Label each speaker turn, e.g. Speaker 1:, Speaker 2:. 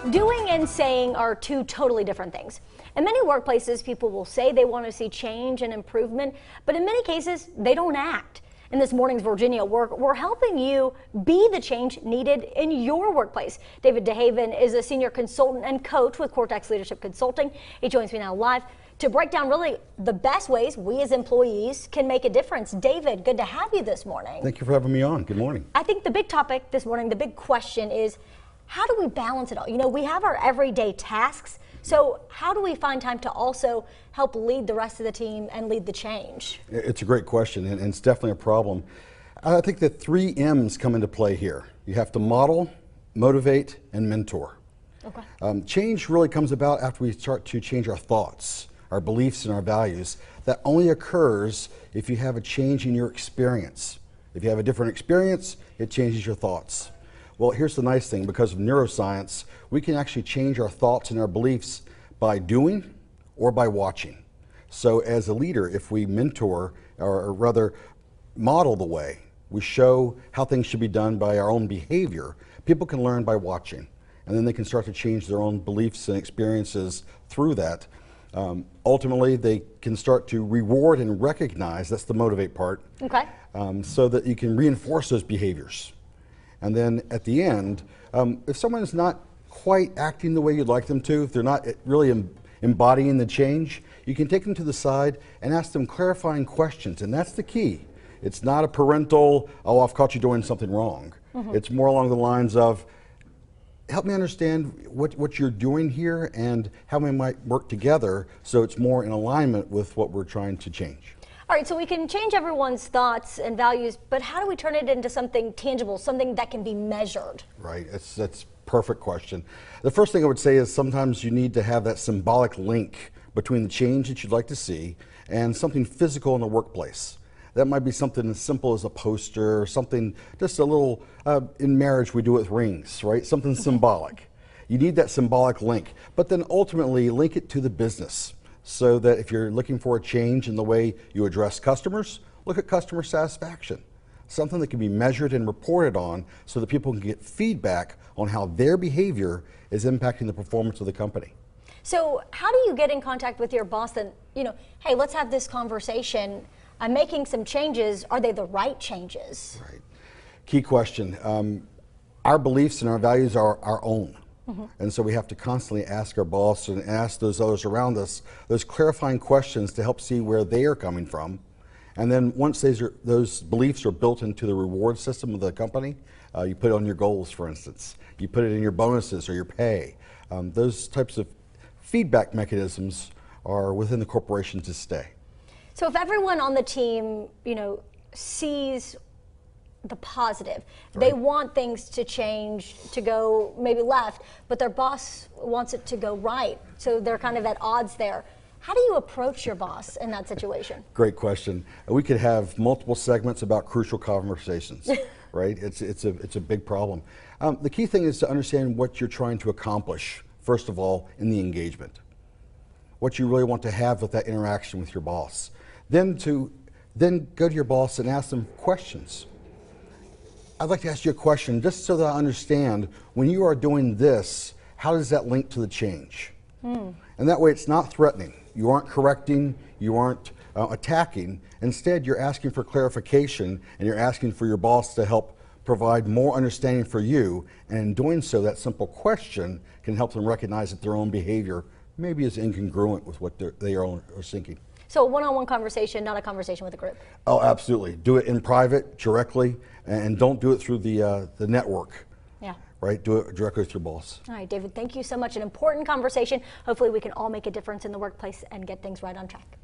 Speaker 1: Doing and saying are two totally different things. In many workplaces, people will say they want to see change and improvement, but in many cases, they don't act. In this morning's Virginia Work, we're helping you be the change needed in your workplace. DeHaven is a senior consultant and coach with Cortex Leadership Consulting. He joins me now live to break down really the best ways we as employees can make a difference. David, good to have you this morning.
Speaker 2: Thank you for having me on. Good morning.
Speaker 1: I think the big topic this morning, the big question is, how do we balance it all? You know, we have our everyday tasks, so how do we find time to also help lead the rest of the team and lead the change?
Speaker 2: It's a great question, and it's definitely a problem. I think the 3 M's come into play here. You have to model, motivate, and mentor.
Speaker 1: Okay.
Speaker 2: Change really comes about after we start to change our thoughts, our beliefs, and our values. That only occurs if you have a change in your experience. If you have a different experience, it changes your thoughts. Well, here's the nice thing. Because of neuroscience, we can actually change our thoughts and our beliefs by doing or by watching. So as a leader, if we mentor, or rather model the way, we show how things should be done by our own behavior, people can learn by watching. And then they can start to change their own beliefs and experiences through that. Ultimately, they can start to reward and recognize, that's the motivate part,
Speaker 1: okay.
Speaker 2: So that you can reinforce those behaviors. And then at the end, if someone is not quite acting the way you'd like them to, if they're not really embodying the change, you can take them to the side and ask them clarifying questions. And that's the key. It's not a parental, oh, I've caught you doing something wrong. Mm-hmm. It's more along the lines of, help me understand what you're doing here and how we might work together so it's more in alignment with what we're trying to change.
Speaker 1: All right, so we can change everyone's thoughts and values, but how do we turn it into something tangible, something that can be measured?
Speaker 2: Right, that's a perfect question. The first thing I would say is sometimes you need to have that symbolic link between the change that you'd like to see and something physical in the workplace. That might be something as simple as a poster, or something just a little, in marriage we do it with rings, right? Something symbolic. You need that symbolic link, but then ultimately link it to the business. So that if you're looking for a change in the way you address customers, look at customer satisfaction. Something that can be measured and reported on so that people can get feedback on how their behavior is impacting the performance of the company.
Speaker 1: So how do you get in contact with your boss and, hey, let's have this conversation. I'm making some changes. Are they the right changes?
Speaker 2: Right. Key question. Our beliefs and our values are our own. Mm-hmm. And so we have to constantly ask our boss and ask those others around us those clarifying questions to help see where they are coming from. And then once those beliefs are built into the reward system of the company, you put it on your goals, for instance. You put it in your bonuses or your pay. Those types of feedback mechanisms are within the corporation to stay.
Speaker 1: So if everyone on the team, sees the positive. Right. They want things to change, to go maybe left, but their boss wants it to go right. So they're kind of at odds there. How do you approach your boss in that situation?
Speaker 2: Great question. We could have multiple segments about crucial conversations, right? It's a big problem. The key thing is to understand what you're trying to accomplish, first of all, in the engagement. What you really want to have with that interaction with your boss. Then go to your boss and ask them questions. I'd like to ask you a question just so that I understand, when you are doing this, how does that link to the change? And that way it's not threatening. You aren't correcting, you aren't attacking. Instead, you're asking for clarification and you're asking for your boss to help provide more understanding for you. And in doing so, that simple question can help them recognize that their own behavior maybe is incongruent with what they are thinking.
Speaker 1: So a one-on-one conversation, not a conversation with a group.
Speaker 2: Oh, absolutely. Do it in private, directly, and don't do it through the network.
Speaker 1: Yeah.
Speaker 2: Right? Do it directly with your boss.
Speaker 1: All right, David, thank you so much. An important conversation. Hopefully we can all make a difference in the workplace and get things right on track.